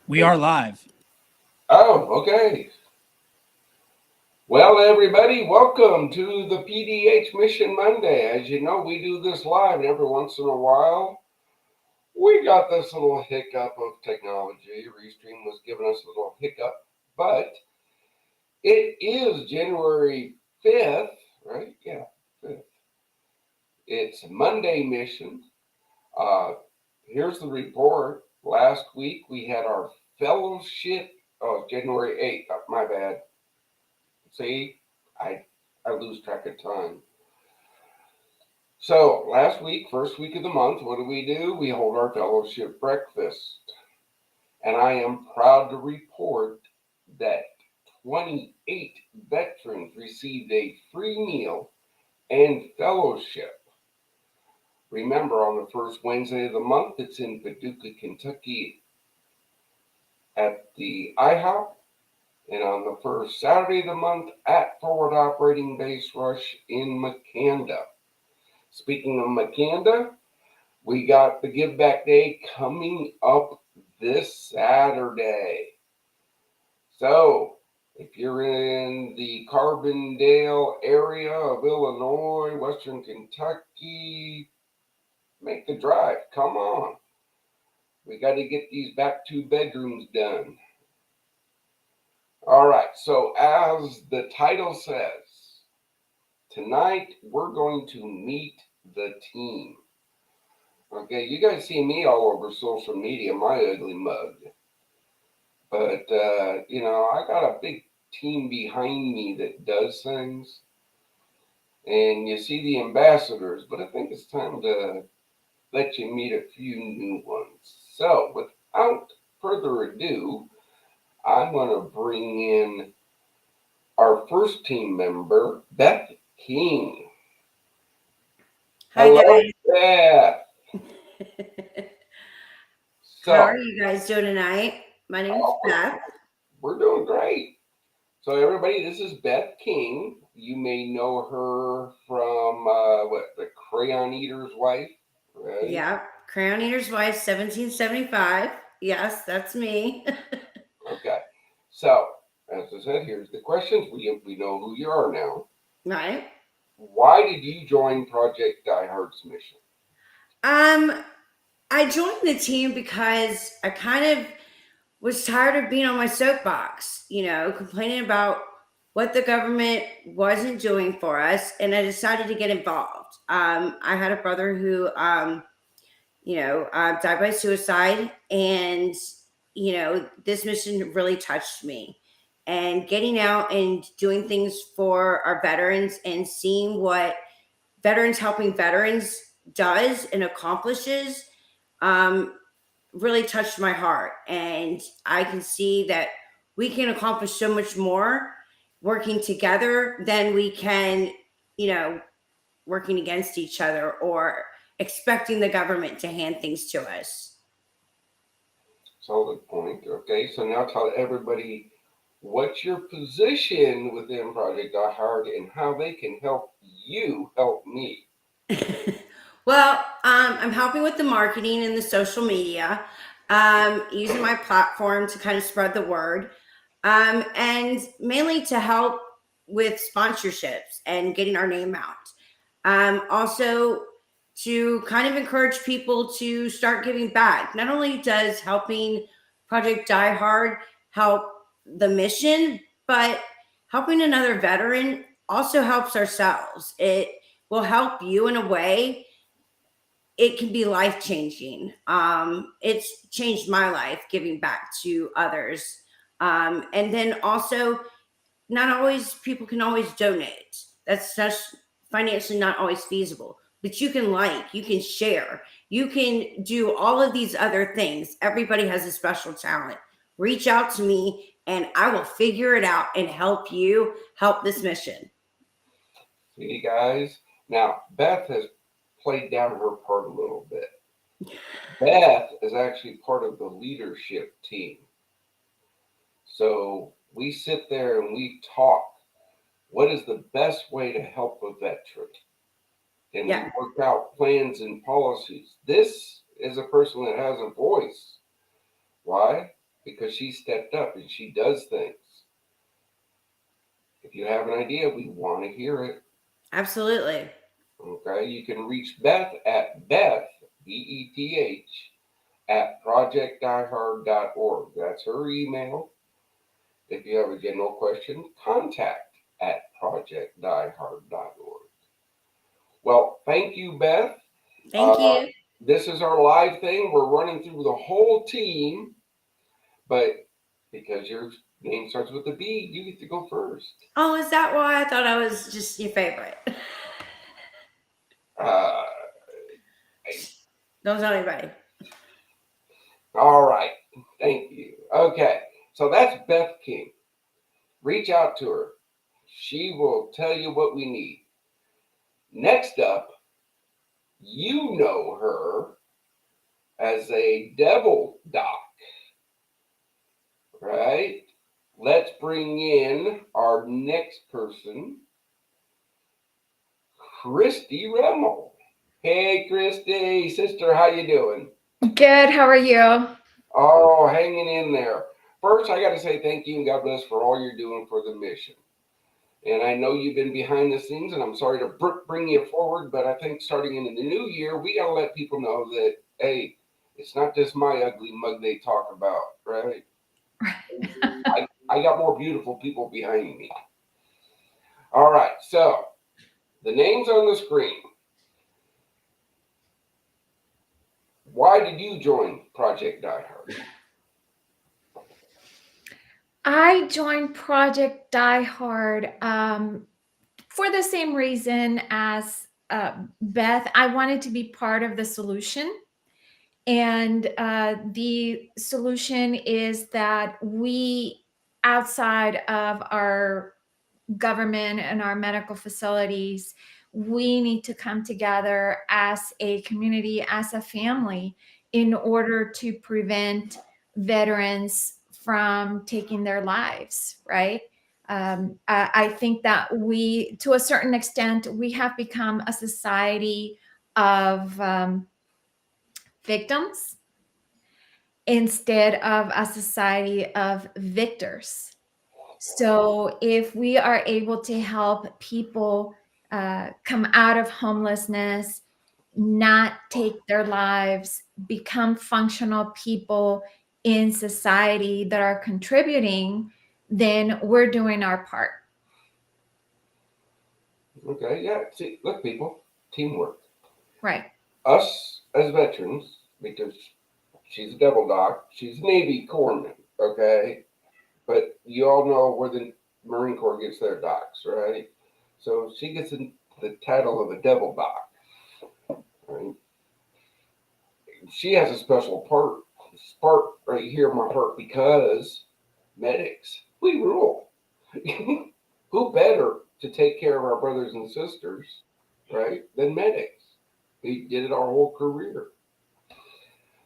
We are live. Oh, okay. Well, everybody, welcome to the PDH Mission Monday. As you know, we do this live, and every once in a while, we got this little hiccup of technology. Restream was giving us a little hiccup, but it is January 5th, right? Yeah, 5th. It's Monday Mission. Uh, Here's the report. Last week, we had our fellowship. Oh, January 8th. My bad. See, I I lose track of time. So last week, first week of the month, what do? We hold our fellowship breakfast, and I am proud to report that 28 veterans received a free meal and fellowship. Remember, on the first Wednesday of the month, it's in Paducah, Kentucky, at the IHOP, and on the first Saturday of the month at Forward Operating Base Rush in Macanda. Speaking of Macanda, we got the Give Back Day coming up this Saturday. So, if you're in the Carbondale area of Illinois, Western Kentucky, make the drive. Come on. We got to get these back two bedrooms done. All right. So, as the title says, tonight we're going to meet the team. Okay, you guys see me all over social media, my ugly mug. But, I got a big team behind me that does things. And you see the ambassadors, but I think it's time to let you meet a few new ones. So, without further ado, I'm going to bring in our first team member, Beth King. Hi Hello, guys. Beth. How are So, you guys doing tonight? My name's oh, Beth. we're doing great. So, everybody, this is Beth King. You may know her from the Crayon Eater's Wife, right? Yeah, Crown Eater's Wife, 1775. Yes, that's me. Okay. So, as I said, here's the questions. We know who you are now. Right. Why did you join Project Die Hard's mission? Um, I joined the team because I kind of was tired of being on my soapbox, complaining about what the government wasn't doing for us, and I decided to get involved. I had a brother who died by suicide. And, this mission really touched me. And getting out and doing things for our veterans and seeing what veterans helping veterans does and accomplishes um, really touched my heart. And I can see that we can accomplish so much more working together than we can, you know, working against each other or expecting the government to hand things to us. Solid point. Okay, so now tell everybody what's your position within Project Die Hard and how they can help you help me. Well, I'm helping with the marketing and the social media, using my platform to kind of spread the word, and mainly to help with sponsorships and getting our name out. Also, to kind of encourage people to start giving back. Not only does helping Project Die Hard help the mission, but helping another veteran also helps ourselves. It will help you in a way. It can be life changing. It's changed my life giving back to others. And then also, not always people can always donate. That's just financially not always feasible. But you can you can share, you can do all of these other things. Everybody has a special talent. Reach out to me and I will figure it out and help you help this mission. See, guys? Now, Beth has played down her part a little bit. Beth is actually part of the leadership team. So we sit there and we talk. What is the best way to help a veteran? And we Yeah. work out plans and policies. This is a person that has a voice. Why? because she stepped up and she does things. If you have an idea, we want to hear it. Absolutely. Okay, you can reach Beth at Beth, BETH, at projectdiehard.org. That's her email. If you have a general question, contact at projectdiehard.org. Well, thank you, Beth. Thank you. This is our live thing. We're running through the whole team, but because your name starts with a B, you get to go first. Oh, is that why? I thought I was just your favorite. Uh, Don't tell anybody. all right. Thank you. Okay. So that's Beth King. Reach out to her. She will tell you what we need. Next up, you know her as a devil doc, right? Let's bring in our next person, Christy Remmel. Hey, Christy, sister, how you doing? Good. How are you? Oh, hanging in there. First, I got to say thank you and God bless for all you're doing for the mission. And I know you've been behind the scenes, and I'm sorry to bring you forward, but I think starting in the new year, we got to let people know that, hey, it's not just my ugly mug they talk about, right? I got more beautiful people behind me. All right, so the names on the screen. Why did you join Project Die Hard? I joined Project Die Hard for the same reason as Beth. I wanted to be part of the solution. And the solution is that we, outside of our government and our medical facilities, we need to come together as a community, as a family, in order to prevent veterans from taking their lives, right? I think that we, to a certain extent, we have become a society of victims instead of a society of victors. So, if we are able to help people come out of homelessness, not take their lives, become functional people in society that are contributing, then we're doing our part. Okay, yeah. See, look, people, teamwork. Right. Us as veterans, because she's a devil doc, she's Navy corpsman, okay? But you all know where the Marine Corps gets their docs, right? So she gets the title of a devil doc, right? She has a special part right here in my heart because medics, we rule. Who better to take care of our brothers and sisters, right, than medics? We did it our whole career.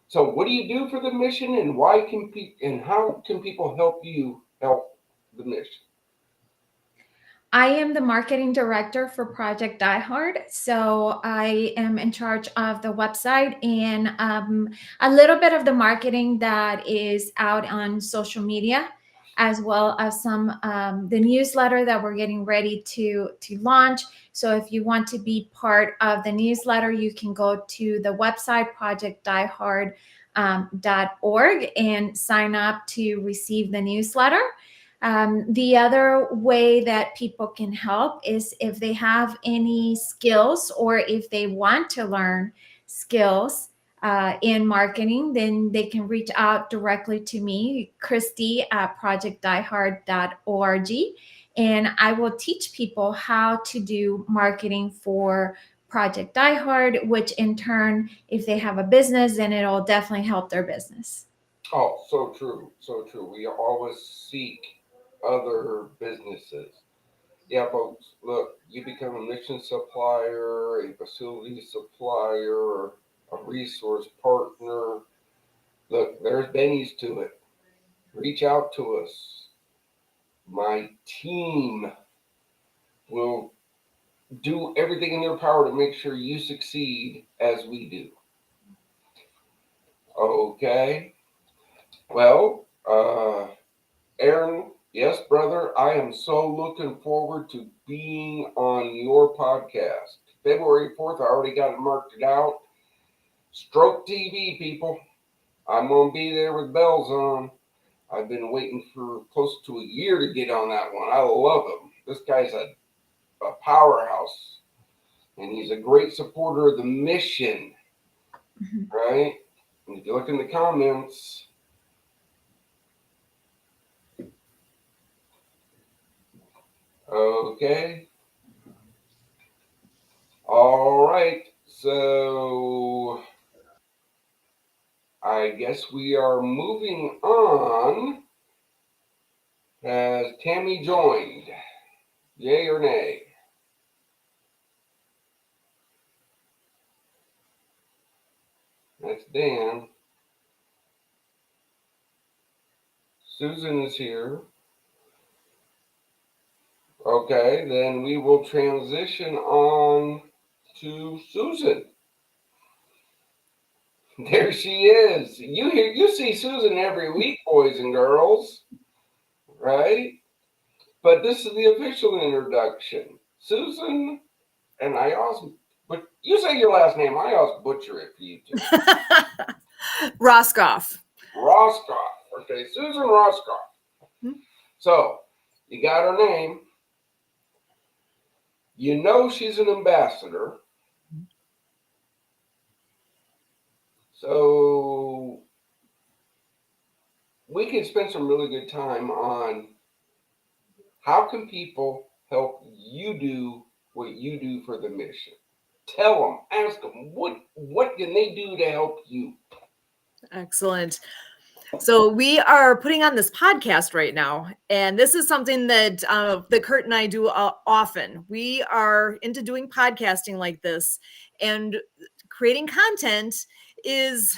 So, what do you do for the mission, and why can and how can people help you help the mission? I am the marketing director for Project Die Hard. So I am in charge of the website and a little bit of the marketing that is out on social media, as well as some the newsletter that we're getting ready to launch. So if you want to be part of the newsletter, you can go to the website projectdiehard.org and sign up to receive the newsletter. The other way that people can help is if they have any skills or if they want to learn skills in marketing, then they can reach out directly to me, Christy at projectdiehard.org, and I will teach people how to do marketing for Project Die Hard, which in turn, if they have a business, then it'll definitely help their business. Oh, so true, so true. We always seek other businesses. Yeah, folks, look, you become a mission supplier, a facility supplier, a resource partner. Look, there's bennies to it. Reach out to us. My team will do everything in their power to make sure you succeed as we do. Okay. Well, Aaron, yes, brother, I am so looking forward to being on your podcast. February 4th, I already got it marked it out. Stroke TV, people. I'm going to be there with bells on. I've been waiting for close to a year to get on that one. I love him. This guy's a powerhouse, and he's a great supporter of the mission, right? And if you look in the comments, okay. All right. So I guess we are moving on. Has Tammy joined? Yay or nay? That's Dan. Susan is here. Okay, then we will transition on to Susan. There she is. You see Susan every week, boys and girls, right? But this is the official introduction. Susan, and I also, but you say your last name. I always butcher it for you too. Roscoff. Roscoff. Okay, Susan Roscoff. So you got her name. You know she's an ambassador. So we can spend some really good time on how can people help you do what you do for the mission. Tell them, ask them, what can they do to help you? Excellent. So we are putting on this podcast right now, and this is something that Kurt and I do often. We are into doing podcasting like this, and creating content it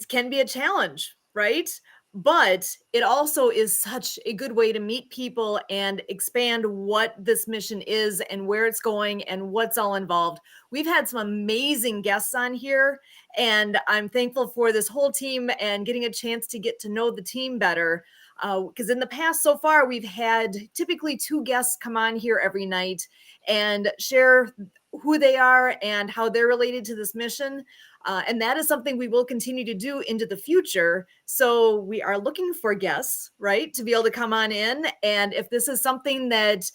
can be a challenge, right? But it also is such a good way to meet people and expand what this mission is and where it's going and what's all involved. We've had some amazing guests on here, and I'm thankful for this whole team and getting a chance to get to know the team better. Because in the past, so far, we've had typically 2 guests come on here every night and share who they are and how they're related to this mission. And that is something we will continue to do into the future. So we are looking for guests, right, to be able to come on in. And if this is something that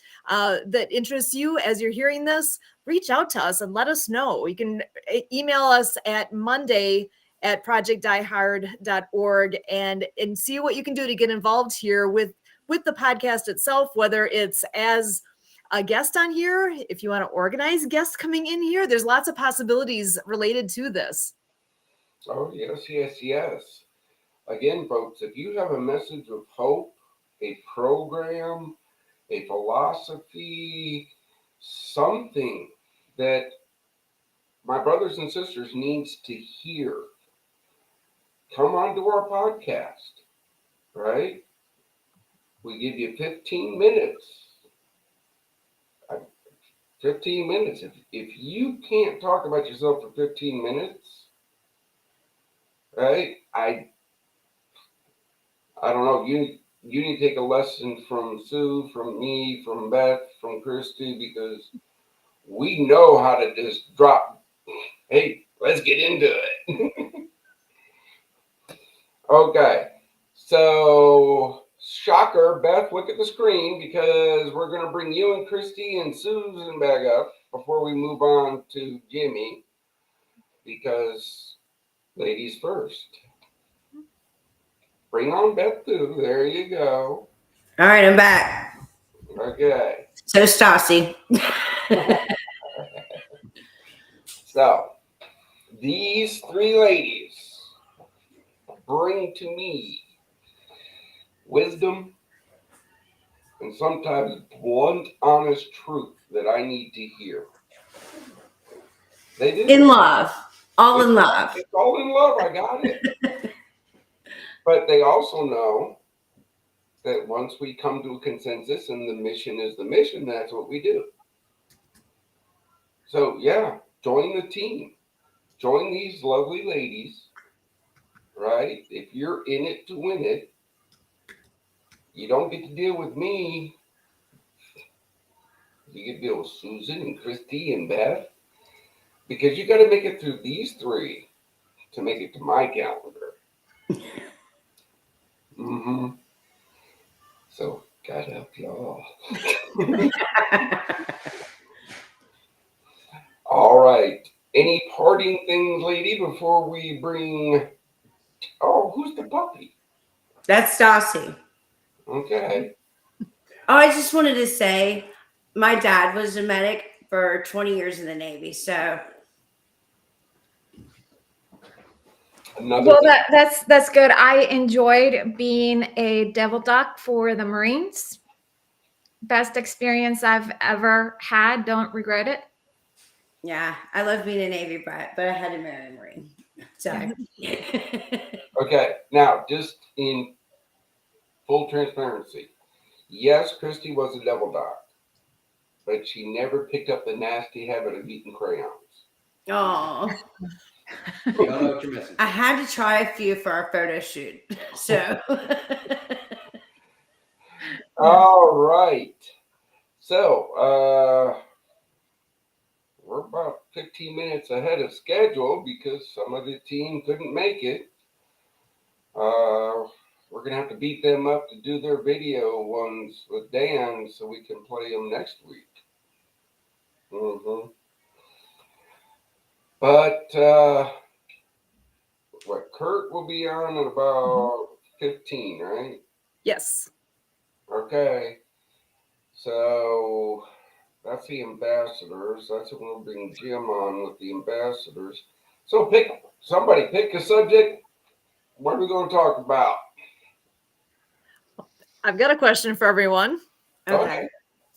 interests you as you're hearing this, reach out to us and let us know. You can email us at monday@projectdiehard.org and see what you can do to get involved here with the podcast itself, whether it's as a guest on here, if you want to organize guests coming in here, there's lots of possibilities related to this. Oh, yes, yes, yes. Again, folks, if you have a message of hope, a program, a philosophy, something that my brothers and sisters needs to hear, come on to our podcast, right? We give you 15 minutes. 15 minutes. If you can't talk about yourself for 15 minutes, right? I don't know. You need to take a lesson from Sue, from me, from Beth, from Christy, because we know how to just drop. Hey, let's get into it. Okay. So, shocker, Beth, look at the screen because we're going to bring you and Christy and Susan back up before we move on to Jimmy, because ladies first. Bring on Beth too. There you go. All right, I'm back. Okay. So Stassi. So, these 3 ladies bring to me wisdom and sometimes blunt, honest truth that I need to hear. They do. In love. All in love. It's all in love. I got it. But they also know that once we come to a consensus and the mission is the mission, that's what we do. So, yeah, join the team. Join these lovely ladies, right? If you're in it to win it, you don't get to deal with me. You get to deal with Susan and Christy and Beth because you got to make it through these three to make it to my calendar. Mm-hmm. So, God help y'all. All right. Any parting things, lady, before we bring. Oh, who's the puppy? That's Stassi. Okay. Oh, I just wanted to say my dad was a medic for 20 years in the Navy. So Another Well, thing. that's good. I enjoyed being a devil duck for the Marines. Best experience I've ever had. Don't regret it. yeah, I love being a Navy brat, but I had to marry a Marine. So Okay. Now, just in full transparency, yes, Christy was a devil dog, but she never picked up the nasty habit of eating crayons. oh, You don't know what you're missing. I had to try a few for our photo shoot. So All right. So, we're about 15 minutes ahead of schedule because some of the team couldn't make it. We're going to have to beat them up to do their video ones with Dan so we can play them next week. Mm-hmm. But, what, Kurt will be on in about 15, right? Yes. Okay. So that's the ambassadors. That's what we'll bring Jim on with the ambassadors. So pick a subject. What are we going to talk about? I've got a question for everyone. okay.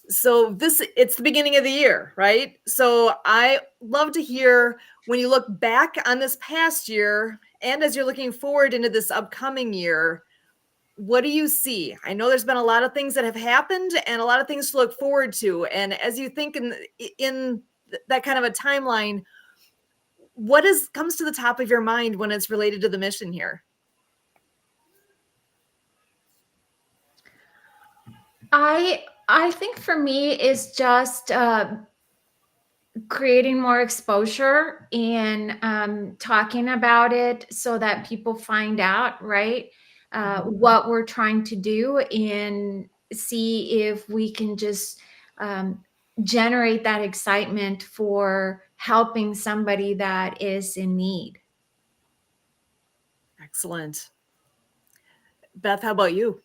So it's the beginning of the year, right? So I love to hear when you look back on this past year and as you're looking forward into this upcoming year, what do you see? I know there's been a lot of things that have happened and a lot of things to look forward to. And as you think in that kind of a timeline, what comes to the top of your mind when it's related to the mission here? I think for me is just creating more exposure and talking about it so that people find out, right, what we're trying to do and see if we can just generate that excitement for helping somebody that is in need. Excellent. Beth, how about you?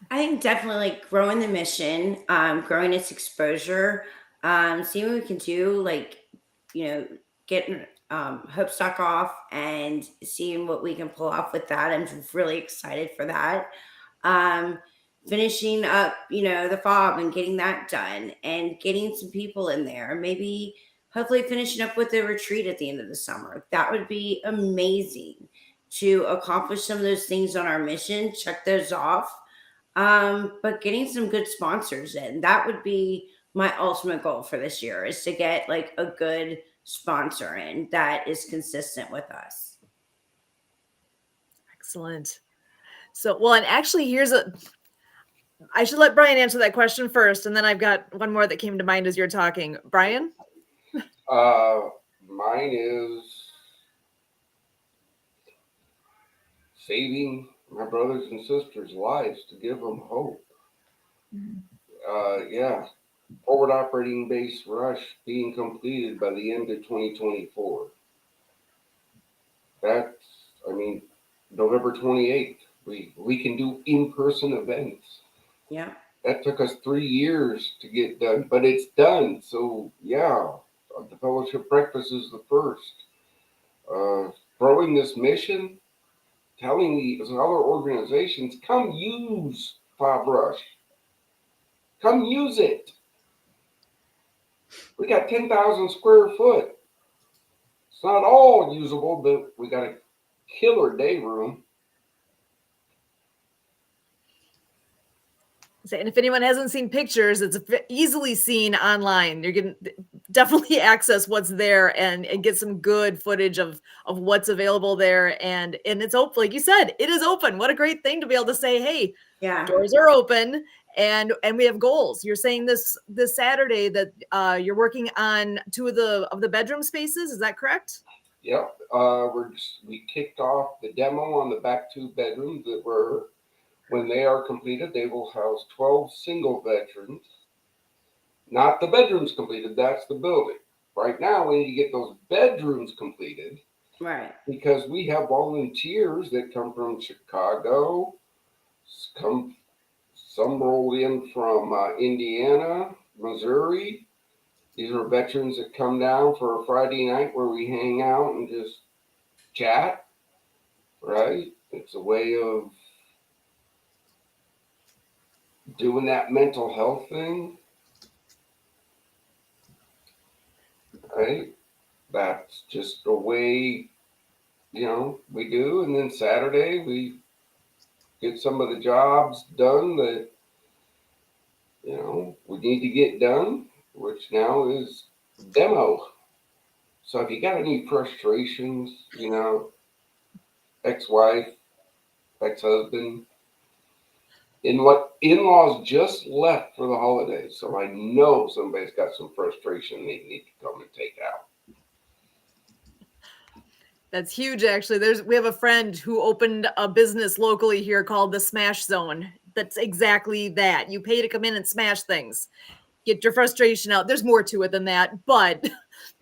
I think definitely like growing the mission, growing its exposure, seeing what we can do, like, getting Hope Stock off and seeing what we can pull off with that. I'm really excited for that. Um, Finishing up, the fob and getting that done and getting some people in there. Maybe hopefully finishing up with the retreat at the end of the summer. That would be amazing to accomplish some of those things on our mission, check those off. But getting some good sponsors in, that would be my ultimate goal for this year is to get like a good sponsor in that is consistent with us. Excellent. So, well, and actually I should let Brian answer that question first, and then I've got one more that came to mind as you're talking. Brian? Mine is saving my brothers and sisters' lives to give them hope. Yeah. Forward operating base rush being completed by the end of 2024. That's, I mean, November 28th. We can do in-person events. Yeah. That took us 3 years to get done, but it's done. So yeah, the fellowship breakfast is the first. Growing this mission, telling these other organizations, come use Fob Rush. Come use it. We got 10,000 square foot. It's not all usable, but we got a killer day room. And if anyone hasn't seen pictures, it's easily seen online. You're getting definitely access what's there and get some good footage of what's available there. And it's open, like you said, it is open. What a great thing to be able to say, hey, Yeah. doors are open and we have goals. You're saying this Saturday that you're working on 2 of the bedroom spaces. Is that correct? Yep. We kicked off the demo on the back 2 bedrooms that were, when they are completed, they will house 12 single veterans. Not the bedrooms completed, that's the building. Right now, we need to get those bedrooms completed Right. because we have volunteers that come from Chicago, some roll in from Indiana, Missouri. These are veterans that come down for a Friday night where we hang out and just chat, right? It's a way of doing that mental health thing, right? That's just a way, we do. And then Saturday, we get some of the jobs done that, we need to get done, which now is demo. So if you got any frustrations, ex-wife, ex-husband, in-laws just left for the holidays, so I know somebody's got some frustration they need to come and take out. That's huge, actually. We have a friend who opened a business locally here called the Smash Zone. That's exactly that. You pay to come in and smash things, get your frustration out. There's more to it than that, but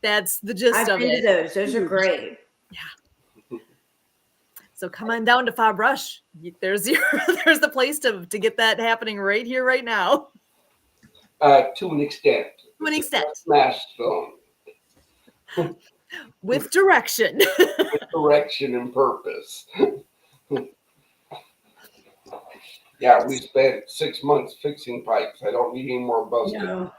that's the gist I've of been to it. those. Those are Huge. great. So come on down to Fob Rush. There's there's the place to get that happening right here, right now. To an extent. To an extent. Smash Zone. With direction. With direction and purpose. Yeah, we spent 6 months fixing pipes. I don't need any more busting. No.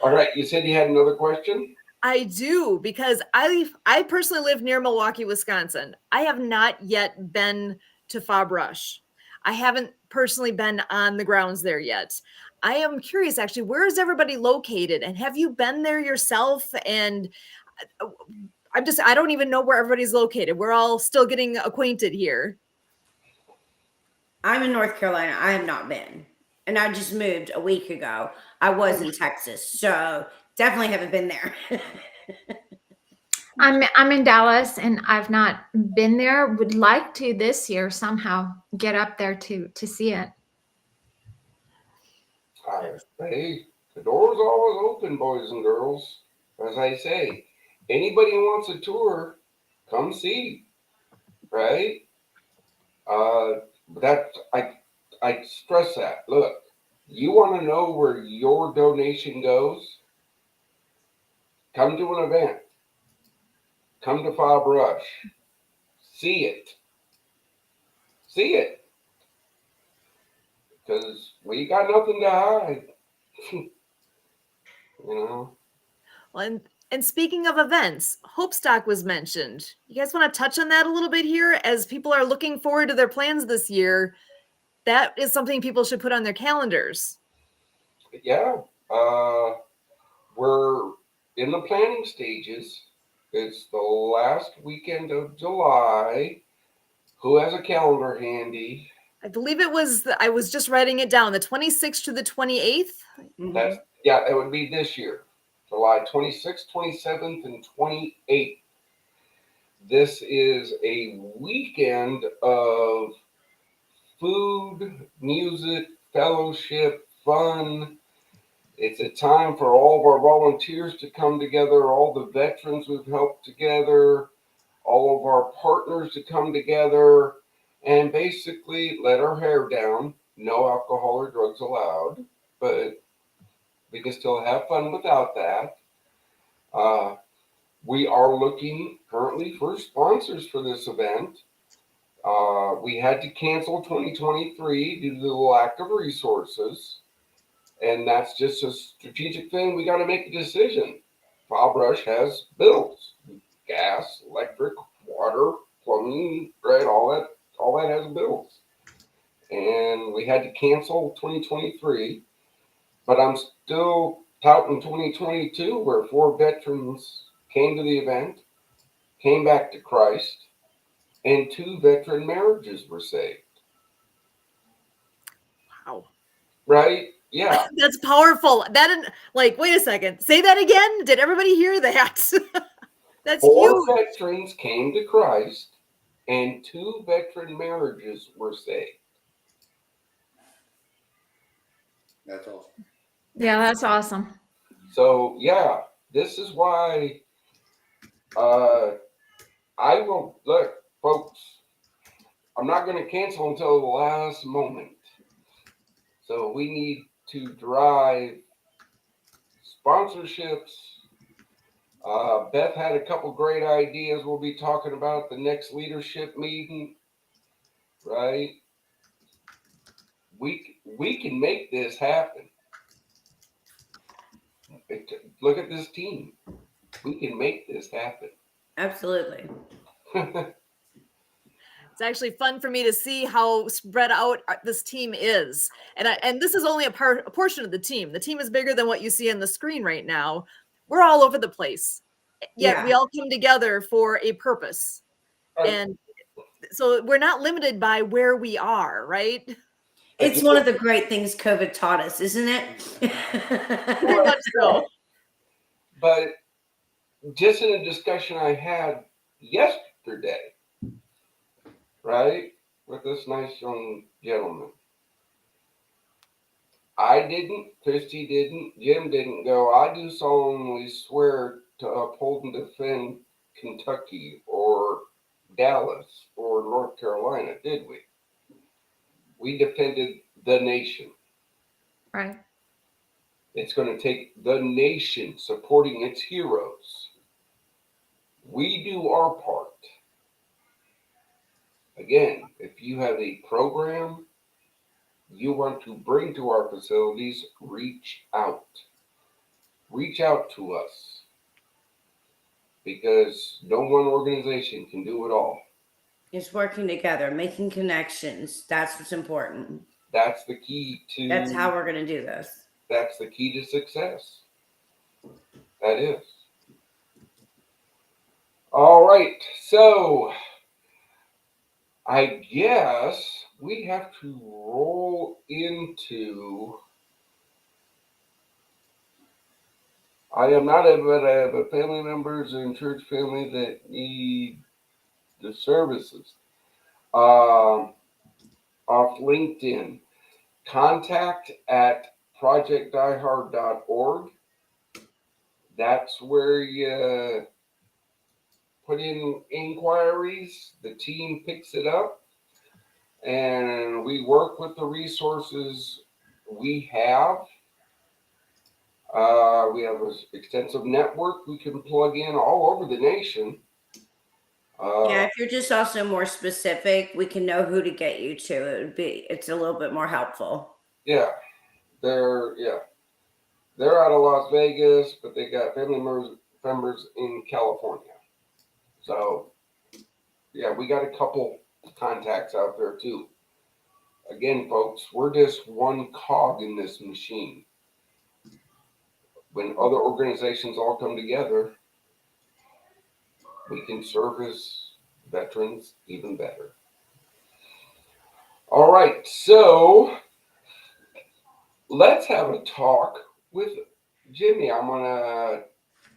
All right, you said you had another question? I do, because I personally live near Milwaukee, Wisconsin. I have not yet been to Fob Rush. I haven't personally been on the grounds there yet. I am curious, actually, where is everybody located? And have you been there yourself? And I don't even know where everybody's located. We're all still getting acquainted here. I'm in North Carolina. I have not been. And I just moved a week ago. I was in Texas. So definitely haven't been there. I'm in Dallas and I've not been there. Would like to this year somehow get up there to see it. Hey, the door's always open, boys and girls. As I say, anybody who wants a tour, come see, right? That I stress that. Look, you want to know where your donation goes? Come to an event. Come to Fob Rush. See it. See it. Because we got nothing to hide. Well, and speaking of events, Hopestock was mentioned. You guys want to touch on that a little bit here as people are looking forward to their plans this year? That is something people should put on their calendars. Yeah. We're in the planning stages. It's the last weekend of July. Who has a calendar handy? I believe I was just writing it down, the 26th to the 28th. It would be this year. July 26th, 27th, and 28th. This is a weekend of food, music, fellowship, fun. It's a time for all of our volunteers to come together, all the veterans we've helped together, all of our partners to come together and basically let our hair down. No alcohol or drugs allowed, but we can still have fun without that. We are looking currently for sponsors for this event. We had to cancel 2023 due to the lack of resources. And that's just a strategic thing. We got to make a decision. Fob Rush has bills, gas, electric, water, plumbing, right? All that has bills. And we had to cancel 2023, but I'm still touting 2022, where 4 veterans came to the event, came back to Christ, and 2 veteran marriages were saved. Wow. Right? Yeah. That's powerful. Like, wait a second. Say that again. Did everybody hear that? That's 4 huge. veterans came to Christ, and 2 veteran marriages were saved. That's awesome. Yeah, that's awesome. So, yeah, this is why I will look, folks. I'm not going to cancel until the last moment. So, we need to drive sponsorships. Beth had a couple great ideas we'll be talking about the next leadership meeting, right? We can make this happen. Look at this team. We can make this happen. Absolutely. It's actually fun for me to see how spread out this team is. And this is only a portion of the team. The team is bigger than what you see on the screen right now. We're all over the place. Yet Yeah. we all come together for a purpose. And so we're not limited by where we are, right? It's one of the great things COVID taught us, isn't it? Very much so. But just in a discussion I had yesterday, right, with this nice young gentleman, I didn't, Christy didn't, Jim didn't go, I do solemnly swear to uphold and defend Kentucky or Dallas or North Carolina, did we? We defended the nation. Right. It's going to take the nation supporting its heroes. We do our part. Again, if you have a program you want to bring to our facilities, reach out. Reach out to us. Because no one organization can do it all. It's working together, making connections. That's what's important. That's the key to. That's how we're going to do this. That's the key to success. That is. All right. So, I guess we have to roll into. I am not but I have a family members and church family that need the services. Off LinkedIn, contact at projectdiehard.org. That's where you put in inquiries. The team picks it up, and we work with the resources we have. We have an extensive network we can plug in all over the nation. Yeah, if you're just also more specific, we can know who to get you to. It's a little bit more helpful. Yeah, they're out of Las Vegas, but they got family members in California. So yeah, we got a couple contacts out there too. Again, folks, we're just one cog in this machine. When other organizations all come together, we can service veterans even better. All right, so let's have a talk with Jimmy. I'm gonna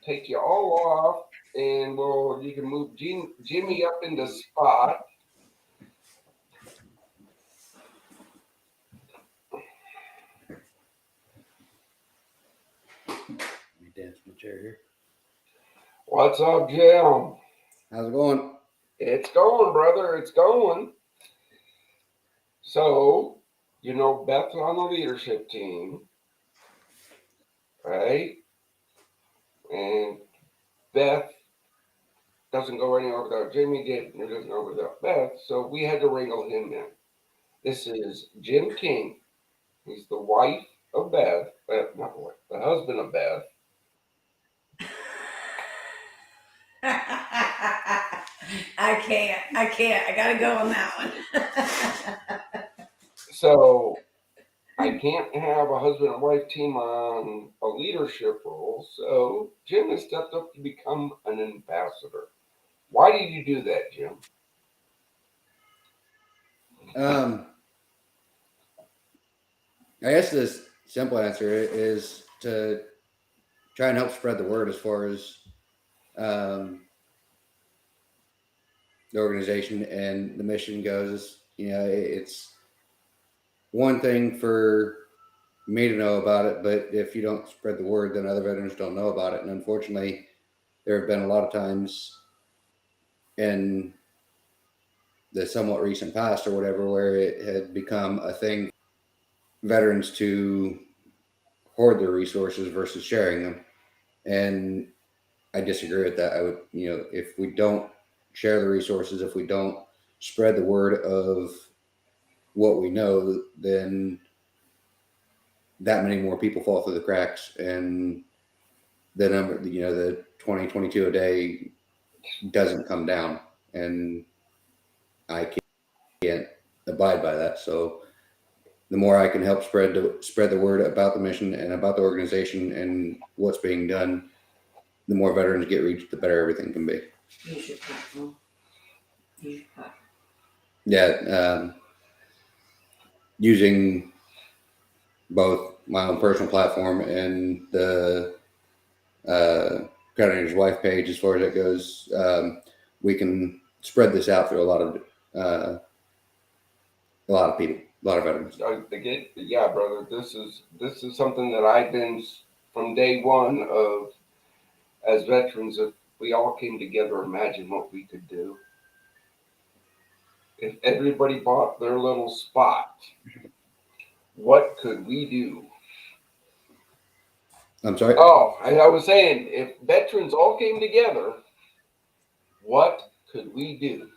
take you all off, and you can move Jimmy up into spot. Let me dance my chair here. What's up, Jim? How's it going? It's going, brother. It's going. So, Beth's on the leadership team, right? And Beth doesn't go anywhere without Jimmy. Jimmy doesn't go without Beth. So we had to wrangle him in. This is Jim King. He's the wife of Beth, not the wife, the husband of Beth. I can't. I gotta go on that one. So I can't have a husband and wife team on a leadership role, so Jim has stepped up to become an ambassador. Why did you do that, Jim? I guess this simple answer is to try and help spread the word as far as um, the organization and the mission goes. You know, it's one thing for me to know about it, but if you don't spread the word, then other veterans don't know about it. And unfortunately, there have been a lot of times in the somewhat recent past or whatever where it had become a thing veterans to hoard their resources versus sharing them. And I disagree with that. I would, you know, if we don't share the resources, if we don't spread the word of what we know, then that many more people fall through the cracks, and the number, you know, the 2022 a day doesn't come down, and I can't abide by that. So the more I can help spread the word about the mission and about the organization and what's being done, the more veterans get reached, the better everything can be. Use your platform. Use your platform. Yeah, using both my own personal platform and the Coordinator's Wife page, as far as it goes, we can spread this out through uh, a lot of people, a lot of veterans. Yeah, brother. This is something that I've been from day one of as veterans. If we all came together, imagine what we could do. If everybody bought their little spot, what could we do? I'm sorry. Oh, I was saying, if veterans all came together, what could we do?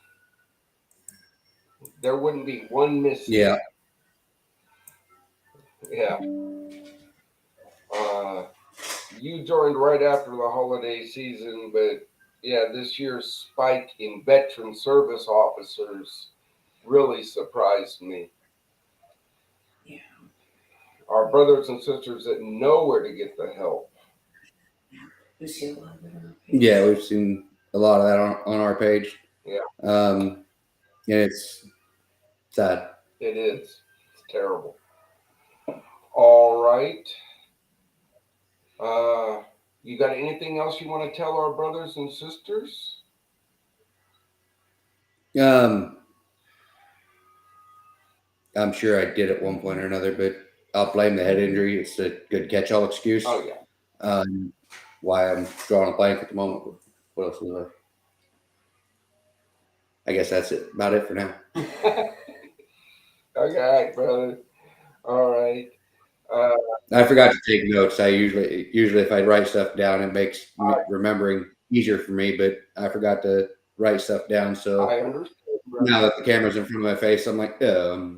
There wouldn't be one missing. Yeah. Yeah. You joined right after the holiday season, but yeah, this year's spike in veteran service officers really surprised me. Yeah. Our brothers and sisters that know where to get the help. We see a lot of it on our page. Yeah, we've seen a lot of that on our page. Yeah. And it's sad. It is. It's terrible. All right. You got anything else you want to tell our brothers and sisters? Um, I'm sure I did at one point or another, but I'll blame the head injury. It's a good catch-all excuse. Oh yeah. Why I'm drawing a blank at the moment. What else was there? I guess that's it. About it for now. Okay, brother. All right. I forgot to take notes. I usually if I write stuff down, it makes remembering easier for me. But I forgot to write stuff down. So I understand, brother. now that the camera's in front of my face, I'm like, So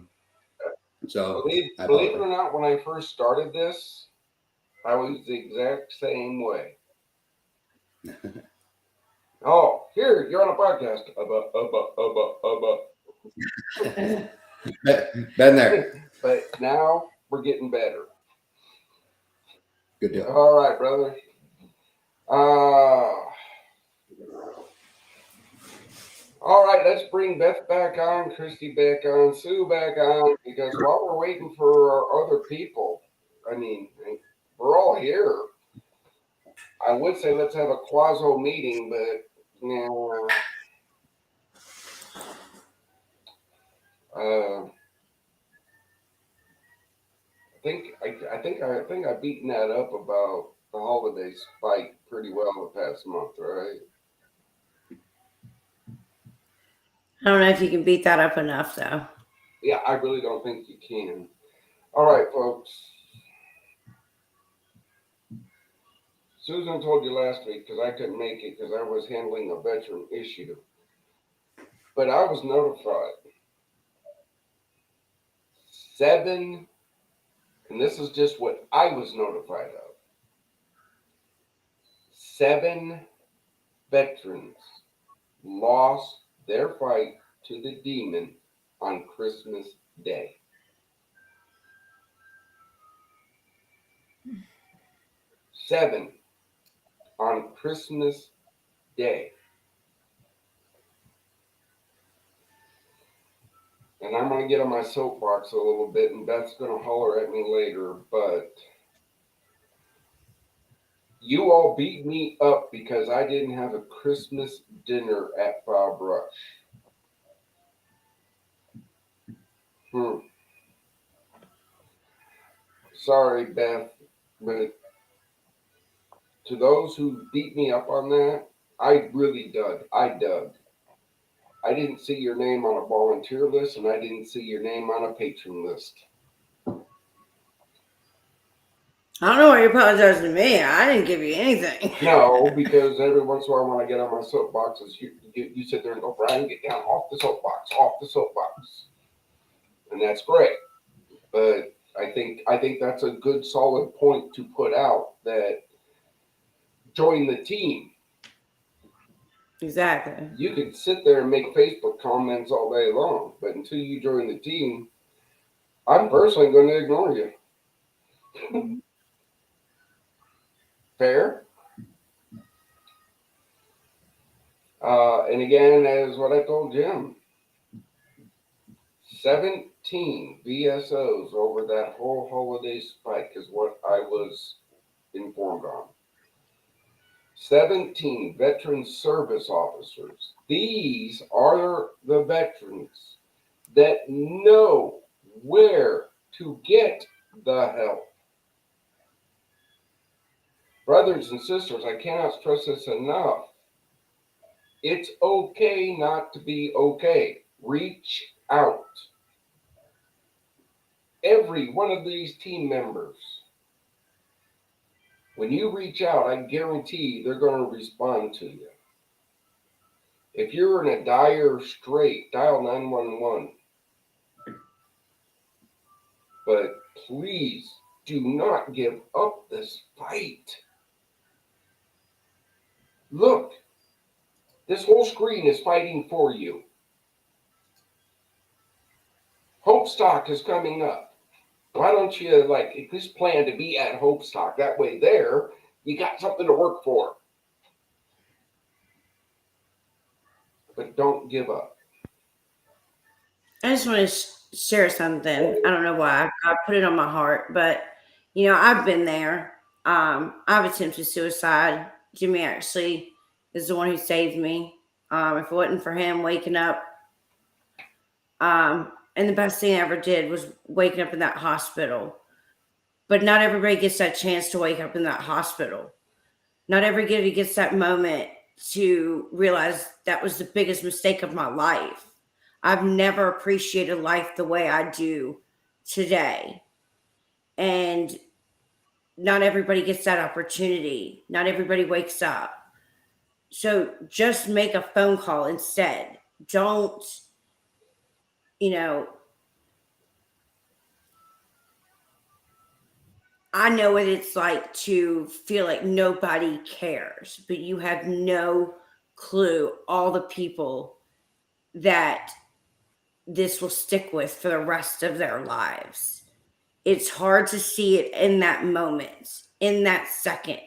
Believe I it apologize. or not, when I first started this, I was the exact same way. Oh, here, you're on a podcast. Been there. But now we're getting better. Good deal. All right, brother. All right, let's bring Beth back on, Christy back on, Sue back on, because while we're waiting for our other people, I mean, we're all here. I would say let's have a quasi meeting, but yeah. I think I've beaten that up about the holiday spike pretty well the past month, right? I don't know if you can beat that up enough, though. Yeah, I really don't think you can. All right, folks. Susan told you last week because I couldn't make it because I was handling a veteran issue. But I was notified. 7, and this is just what I was notified of. 7 veterans lost their fight to the demon on Christmas Day. 7, on Christmas Day. And I'm going to get on my soapbox a little bit, and Beth's going to holler at me later, but you all beat me up because I didn't have a Christmas dinner at Bob Rush. Sorry, Beth, but to those who beat me up on that, I really dug. I dug. I didn't see your name on a volunteer list, and I didn't see your name on a patron list. I don't know why you apologize to me. I didn't give you anything. No, because every once in a while when I get on my soapboxes, you sit there and go, Brian, get down off the soapbox. And that's great. But I think that's a good solid point to put out, that join the team. Exactly. You can sit there and make Facebook comments all day long, but until you join the team, I'm personally going to ignore you. Fair? And again, as what I told Jim, 17 VSOs over that whole holiday spike is what I was informed on. 17 veteran service officers. These are the veterans that know where to get the help. Brothers and sisters, I cannot stress this enough. It's okay not to be okay. Reach out. Every one of these team members, when you reach out, I guarantee they're going to respond to you. If you're in a dire strait, dial 911. But please do not give up this fight. Look, this whole screen is fighting for you. Hope Stock is coming up. Why don't you at least plan to be at Hope Stock? That way there, you got something to work for. But don't give up. I just want to share something. I don't know why I put it on my heart, but I've been there. I've attempted suicide. Jimmy actually is the one who saved me. If it wasn't for him waking up, and the best thing I ever did was waking up in that hospital. But not everybody gets that chance to wake up in that hospital. Not everybody gets that moment to realize that was the biggest mistake of my life. I've never appreciated life the way I do today. And not everybody gets that opportunity. Not everybody wakes up. So just make a phone call instead. Don't, I know what it's like to feel like nobody cares, but you have no clue all the people that this will stick with for the rest of their lives. It's hard to see it in that moment, in that second,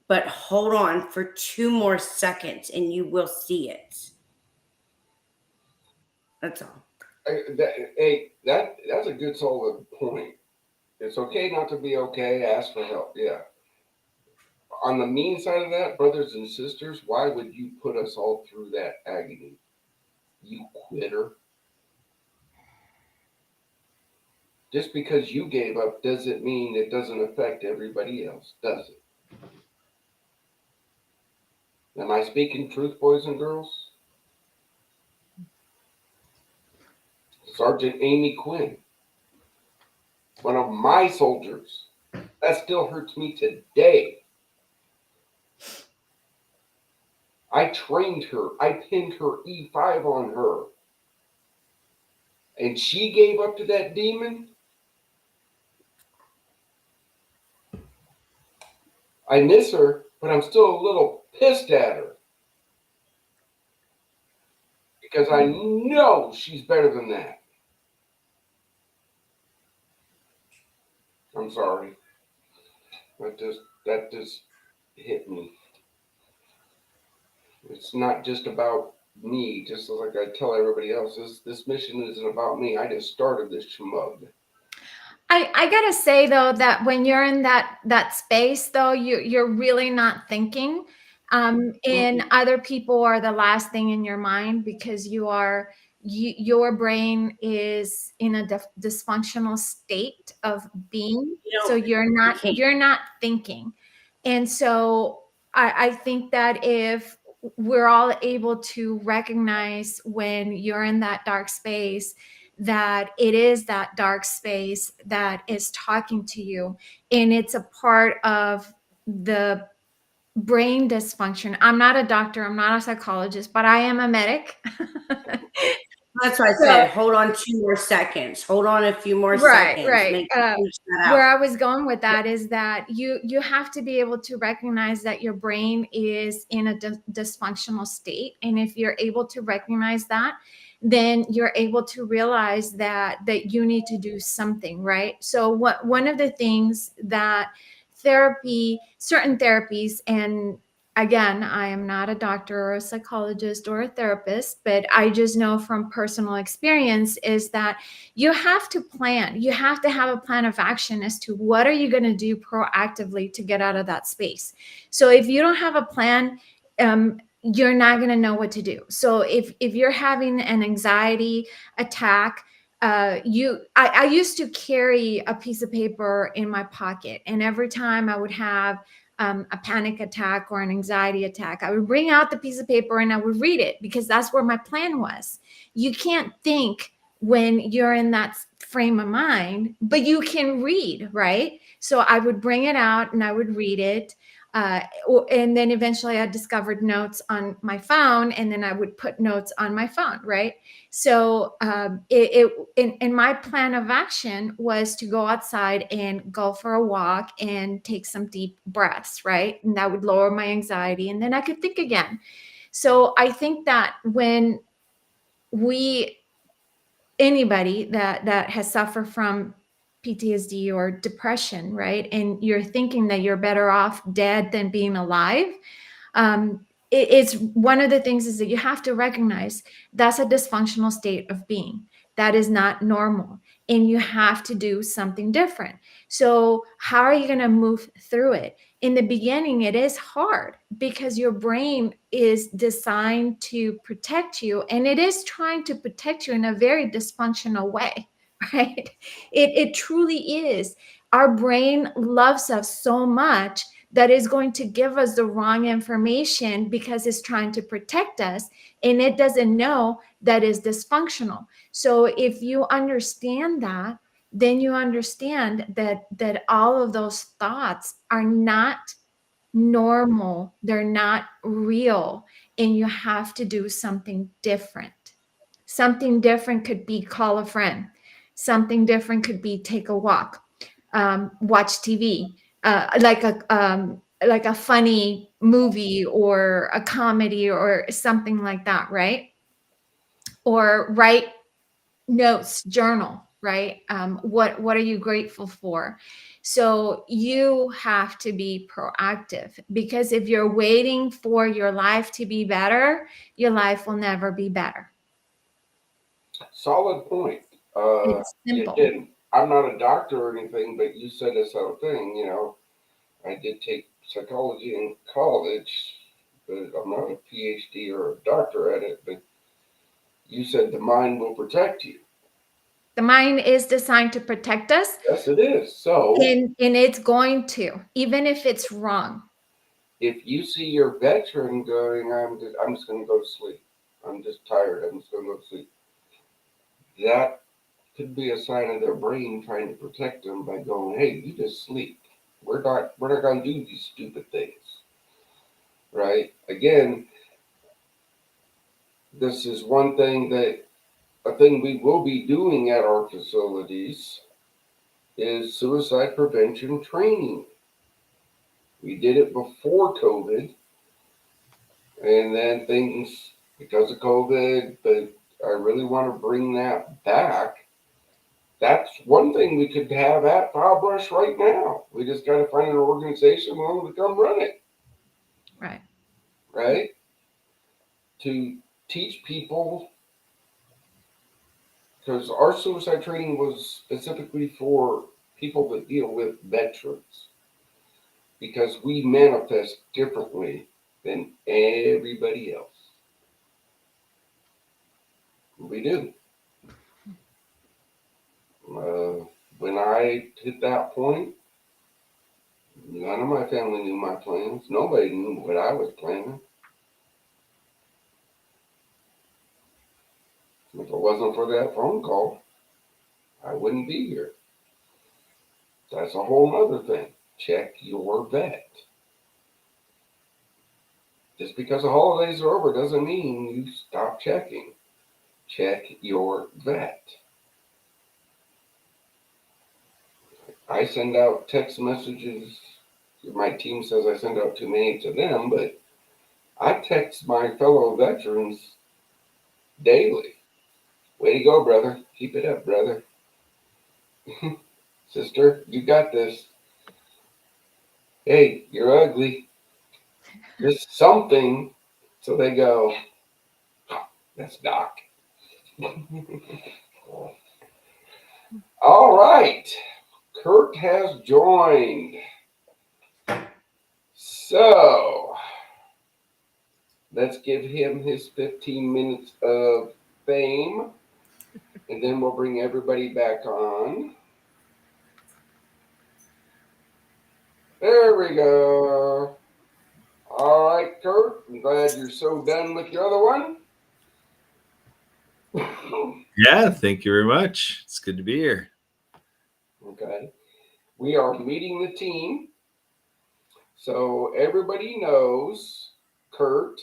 but hold on for 2 more seconds and you will see it. That's all. That's a good solid point. It's okay not to be okay. Ask for help. Yeah. On the mean side of that, brothers and sisters, why would you put us all through that agony? You quitter. Just because you gave up doesn't mean it doesn't affect everybody else, does it? Am I speaking truth, boys and girls? Sergeant Amy Quinn, one of my soldiers. That still hurts me today. I trained her. I pinned her E5 on her. And she gave up to that demon? I miss her, but I'm still a little pissed at her. Because I know she's better than that. I'm sorry. That just hit me. It's not just about me, just like I tell everybody else, this mission isn't about me. I just started this schmug. I gotta say though that when you're in that space though, you're really not thinking. And other people are the last thing in your mind because your brain is in a dysfunctional state of being. You So know, you can't. you're not thinking. And so I think that if we're all able to recognize when you're in that dark space, that it is that dark space that is talking to you, and it's a part of the brain dysfunction. I'm not a doctor, I'm not a psychologist, but I am a medic. That's why I So said, hold on 2 more seconds. Hold on a few more right, seconds. right. Make finish that Where out. I was going with that is that you have to be able to recognize that your brain is in a dysfunctional state, and if you're able to recognize that, then you're able to realize that you need to do something, right? So what one of the things that certain therapies, and again, I am not a doctor or a psychologist or a therapist, but I just know from personal experience is that you have to plan. You have to have a plan of action as to what are you going to do proactively to get out of that space. So if you don't have a plan, you're not going to know what to do. So if you're having an anxiety attack, I used to carry a piece of paper in my pocket, and every time I would have a panic attack or an anxiety attack, I would bring out the piece of paper and I would read it because that's where my plan was. You can't think when you're in that frame of mind, but you can read, right? So I would bring it out and I would read it. And then eventually I discovered notes on my phone, and then I would put notes on my phone, right? So in my plan of action was to go outside and go for a walk and take some deep breaths, right? And that would lower my anxiety, and then I could think again. So I think that when we anybody that has suffered from PTSD or depression, right? And you're thinking that you're better off dead than being alive. It's one of the things is that you have to recognize that's a dysfunctional state of being. That is not normal. And you have to do something different. So, how are you going to move through it? In the beginning, it is hard because your brain is designed to protect you, and it is trying to protect you in a very dysfunctional way, right? It truly is. Our brain loves us so much that is going to give us the wrong information because it's trying to protect us, and it doesn't know that is dysfunctional. So if you understand that, then you understand that all of those thoughts are not normal, they're not real, and you have to do something different. Something different could be call a friend. Something different could be take a walk, watch TV, like a funny movie or a comedy or something like that, right? Or write notes, journal, right? What are you grateful for? So you have to be proactive, because if you're waiting for your life to be better, your life will never be better. Solid point. It's simple. Again, I'm not a doctor or anything, but you said this whole thing. I did take psychology in college, but I'm not a PhD or a doctor at it. But you said the mind will protect you. The mind is designed to protect us, Yes, it is. So and it's going to, even if it's wrong. if you see your veteran going, I'm just going to go to sleep. I'm just tired. I'm just going to go to sleep. That could be a sign of their brain trying to protect them by going, "Hey, you just sleep. We're not going to do these stupid things." Right? Again, this is one thing that a thing we will be doing at our facilities is suicide prevention training. We did it before COVID, and then things because of COVID, but I really want to bring that back That's one thing we could have at File Brush right now. We just got to find an organization willing to come run it, Right. right? To teach people, because our suicide training was specifically for people that deal with veterans, because we manifest differently than everybody else. We do. When I hit that point, none of my family knew my plans. Nobody knew what I was planning. If it wasn't for that phone call, I wouldn't be here. That's a whole other thing. Check your vet. Just because the holidays are over doesn't mean you stop checking. Check your vet. I send out text messages. My team says I send out too many to them, but I text my fellow veterans daily. Way to go, brother. Keep it up, brother. Sister, you got this. Hey, you're ugly. Just something. So they go, that's Doc. All right. Kurt has joined. So let's give him his 15 minutes of fame, and then we'll bring everybody back on. There we go. All right, Kurt, I'm glad you're so done with the other one. Yeah, thank you very much. It's good to be here. Okay. We are meeting the team. So everybody knows Kurt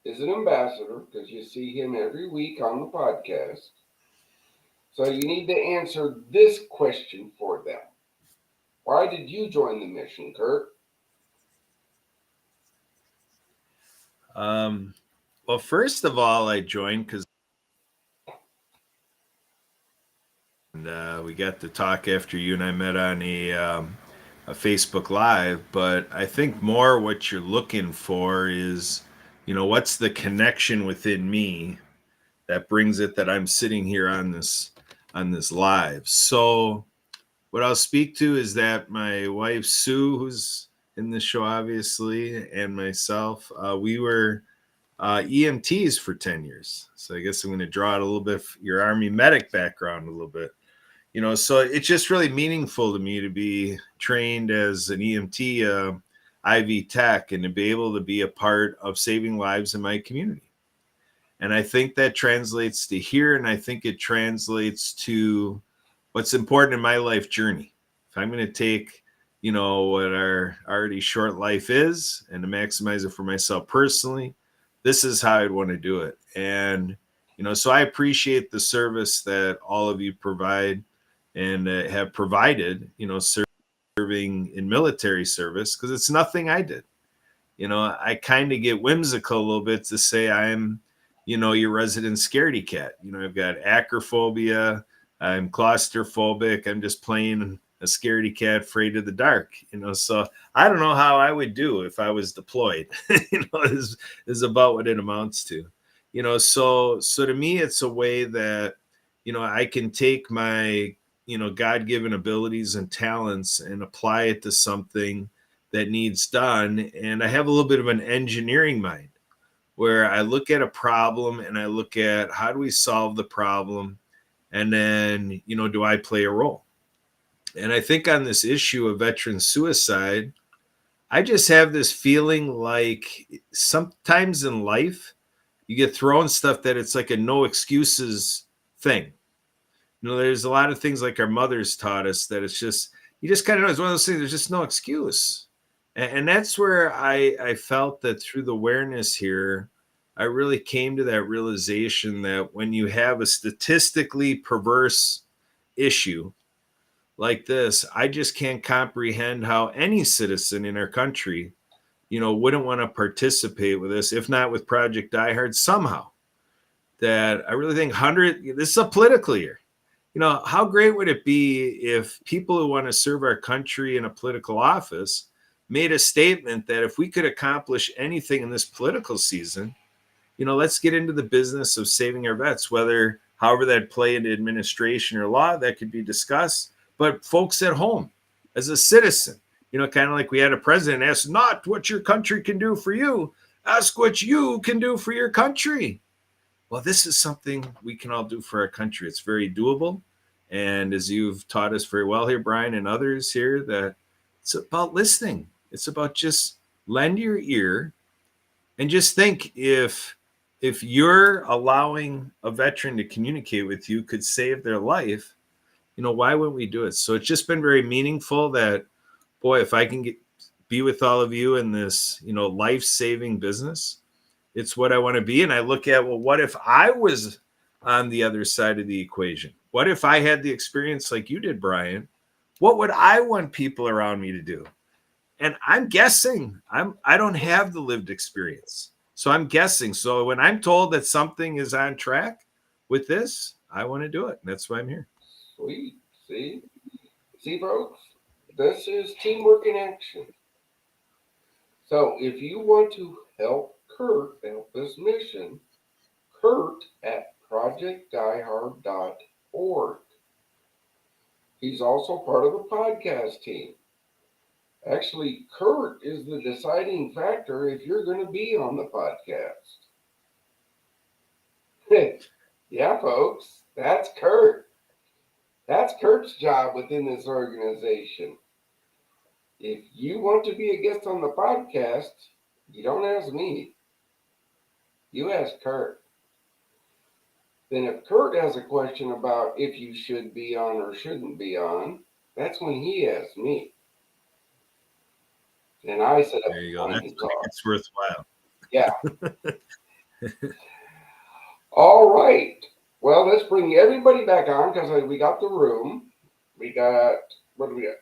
is an ambassador because you see him every week on the podcast. So you need to answer this question for them. Why did you join the mission, Kurt? Well, first of all, I joined because we got to talk after you and I met on a Facebook Live. But I think more what you're looking for is, what's the connection within me that brings it that I'm sitting here on this live. So what I'll speak to is that my wife Sue, who's in the show obviously, and myself, we were EMTs for 10 years. So I guess I'm going to draw out a little bit of your Army medic background a little bit. So it's just really meaningful to me to be trained as an EMT IV tech and to be able to be a part of saving lives in my community. And I think that translates to here, and I think it translates to what's important in my life journey. If I'm going to take, what our already short life is and to maximize it for myself personally, this is how I'd want to do it. And, so I appreciate the service that all of you provide and have provided, serving in military service, because it's nothing I did. I kind of get whimsical a little bit to say I'm, your resident scaredy cat. I've got acrophobia. I'm claustrophobic. I'm just plain a scaredy cat, afraid of the dark. So I don't know how I would do if I was deployed. Is about what it amounts to. So to me, it's a way that I can take my God-given abilities and talents and apply it to something that needs done. And I have a little bit of an engineering mind where I look at a problem and I look at how do we solve the problem, and then do I play a role? And I think on this issue of veteran suicide, I just have this feeling like sometimes in life you get thrown stuff that it's like a no excuses thing. There's a lot of things like our mothers taught us that it's just, you just kind of know it's one of those things, there's just no excuse. And that's where I felt that through the awareness here, I really came to that realization that when you have a statistically perverse issue like this, I just can't comprehend how any citizen in our country, wouldn't want to participate with this, if not with Project Die Hard somehow. That I really think this is a political year. How great would it be if people who want to serve our country in a political office made a statement that if we could accomplish anything in this political season, let's get into the business of saving our vets, whether however that play into administration or law, that could be discussed. But folks at home, as a citizen, kind of like we had a president ask not what your country can do for you, ask what you can do for your country. Well, this is something we can all do for our country. It's very doable. And as you've taught us very well here, Brian, and others here, that it's about listening. It's about just lend your ear and just think if you're allowing a veteran to communicate with you could save their life, why wouldn't we do it? So it's just been very meaningful that, boy, if I can be with all of you in this, life-saving business, it's what I want to be. And I look at, well, what if I was on the other side of the equation? What if I had the experience like you did, Brian? What would I want people around me to do? And I'm guessing. I don't have the lived experience. So I'm guessing. So when I'm told that something is on track with this, I want to do it. And that's why I'm here. Sweet. See, folks, this is teamwork in action. So if you want to help Kurt help this mission, Kurt at projectdiehard.org. He's also part of the podcast team. Actually, Kurt is the deciding factor if you're going to be on the podcast. Yeah, folks, that's Kurt. That's Kurt's job within this organization. If you want to be a guest on the podcast, you don't ask me. You ask Kurt. Then if Kurt has a question about if you should be on or shouldn't be on, that's when he asks me. And I set up there you go. time That's to talk. It's worthwhile. Yeah. All right. Well, let's bring everybody back on because we got the room. We got, what do we got?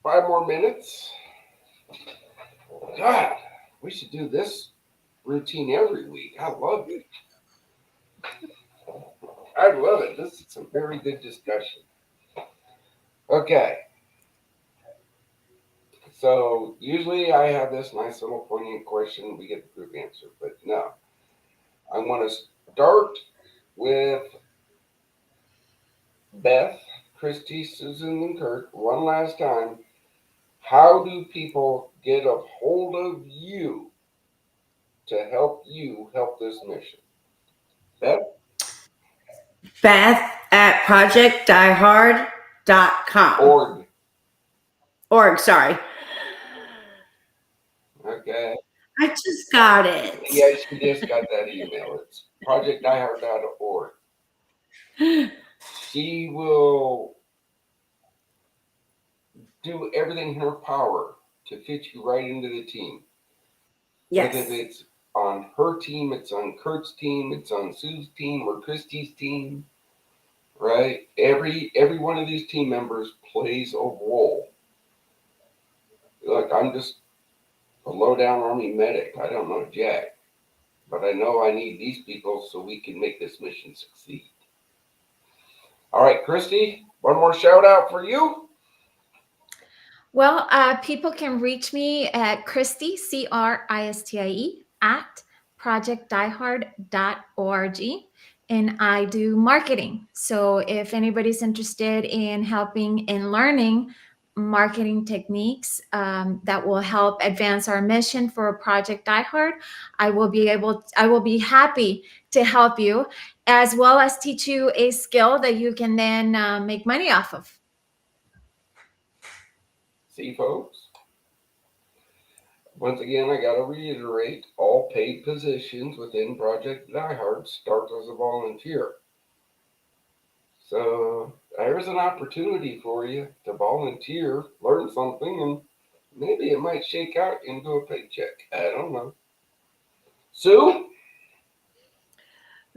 5 more minutes. God, we should do this routine every week. I love it. I love it. This is some very good discussion. Okay. So usually I have this nice little poignant question. We get the group answer, but no. I want to start with Beth, Christy, Susan, and Kurt one last time. How do people get a hold of you to help you help this mission? Beth? Beth at projectdiehard.com. Org, sorry. Okay. I just got it. Yeah, she just got that email. It's projectdiehard.org. She will do everything in her power to fit you right into the team. Yes. Whether it's on her team, it's on Kurt's team, it's on Sue's team or Christy's team, right? Every one of these team members plays a role. Look, I'm just a low-down Army medic. I don't know jack, but I know I need these people so we can make this mission succeed. All right, Christy, one more shout out for you. Well, people can reach me at Christie, Cristie, at projectdiehard.org. And I do marketing. So if anybody's interested in helping and learning marketing techniques that will help advance our mission for Project Die Hard, I will be happy to help you, as well as teach you a skill that you can then make money off of. See, folks? Once again, I got to reiterate, all paid positions within Project Die Hard start as a volunteer. So there's an opportunity for you to volunteer, learn something, and maybe it might shake out into a paycheck. I don't know. Sue?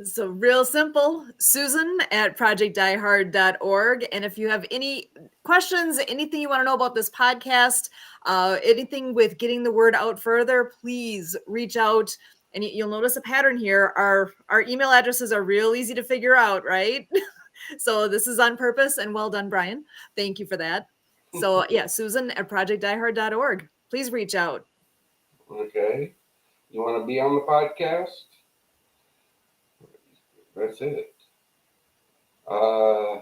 So real simple, Susan at projectdiehard.org. And if you have any questions, anything you want to know about this podcast, anything with getting the word out further, please reach out. And you'll notice a pattern here. Our email addresses are real easy to figure out, right? So this is on purpose, and well done, Brian. Thank you for that. So yeah, Susan at projectdiehard.org. Please reach out. Okay. You want to be on the podcast? That's it. Oh,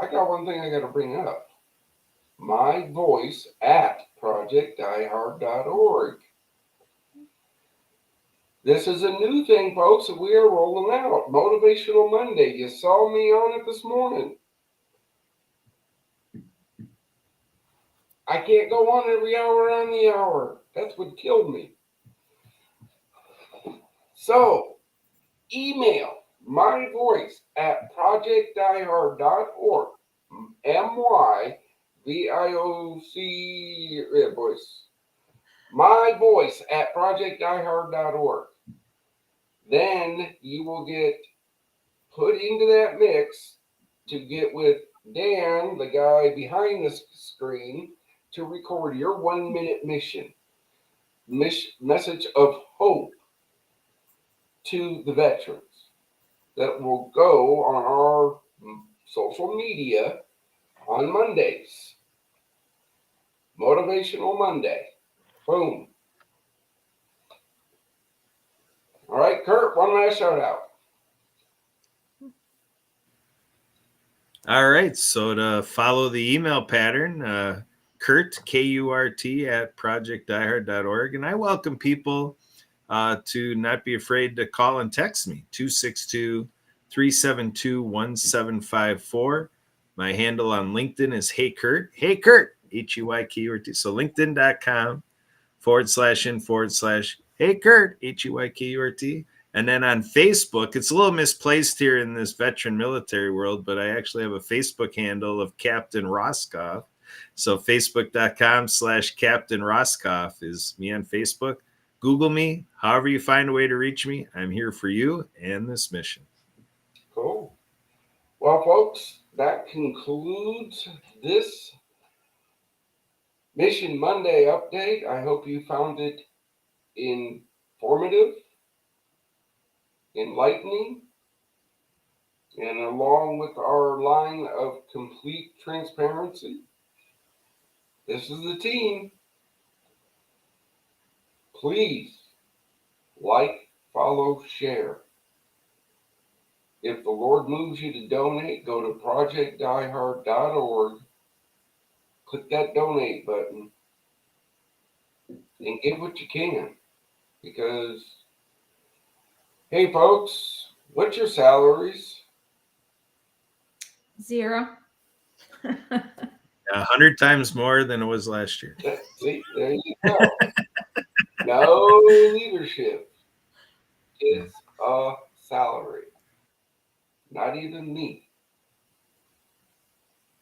I got one thing I got to bring up. My voice at projectdiehard.org. This is a new thing, folks, that we are rolling out. Motivational Monday. You saw me on it this morning. I can't go on every hour on the hour. That's what killed me. So, email my voice at projectdiehard.org. MYVIOC voice. My voice at projectdiehard.org. Then you will get put into that mix to get with Dan, the guy behind the screen, to record your 1 minute message of hope to the veterans that will go on our social media on Mondays. Motivational Monday. Boom. All right, Kurt, one last shout out. All right. So to follow the email pattern, Kurt, K-U-R-T, at projectdiehard.org. And I welcome people to not be afraid to call and text me, 262-372-1754. My handle on LinkedIn is Hey Kurt. Hey Kurt, H-E-Y-K-U-R-T. So LinkedIn.com/in/Hey Kurt, H-E-Y-K-U-R-T. And then on Facebook, it's a little misplaced here in this veteran military world, but I actually have a Facebook handle of Captain Roscoff. So Facebook.com/Captain Roscoff is me on Facebook. Google me, however you find a way to reach me. I'm here for you and this mission. Cool. Well, folks, that concludes this Mission Monday update. I hope you found it informative, enlightening, and along with our line of complete transparency, this is the team. Please like, follow, share. If the Lord moves you to donate, go to projectdiehard.org, click that donate button, and give what you can. Because, hey, folks, what's your salaries? 0. 100 times more than it was last year. See, there you go. No leadership is a salary. Not even me.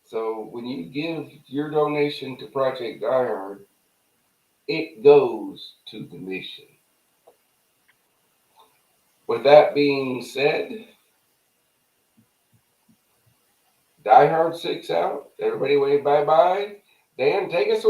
So when you give your donation to Project Diehard, it goes to the mission. With that being said, Die Hard 6 out. Everybody wave bye-bye. Dan, take us away.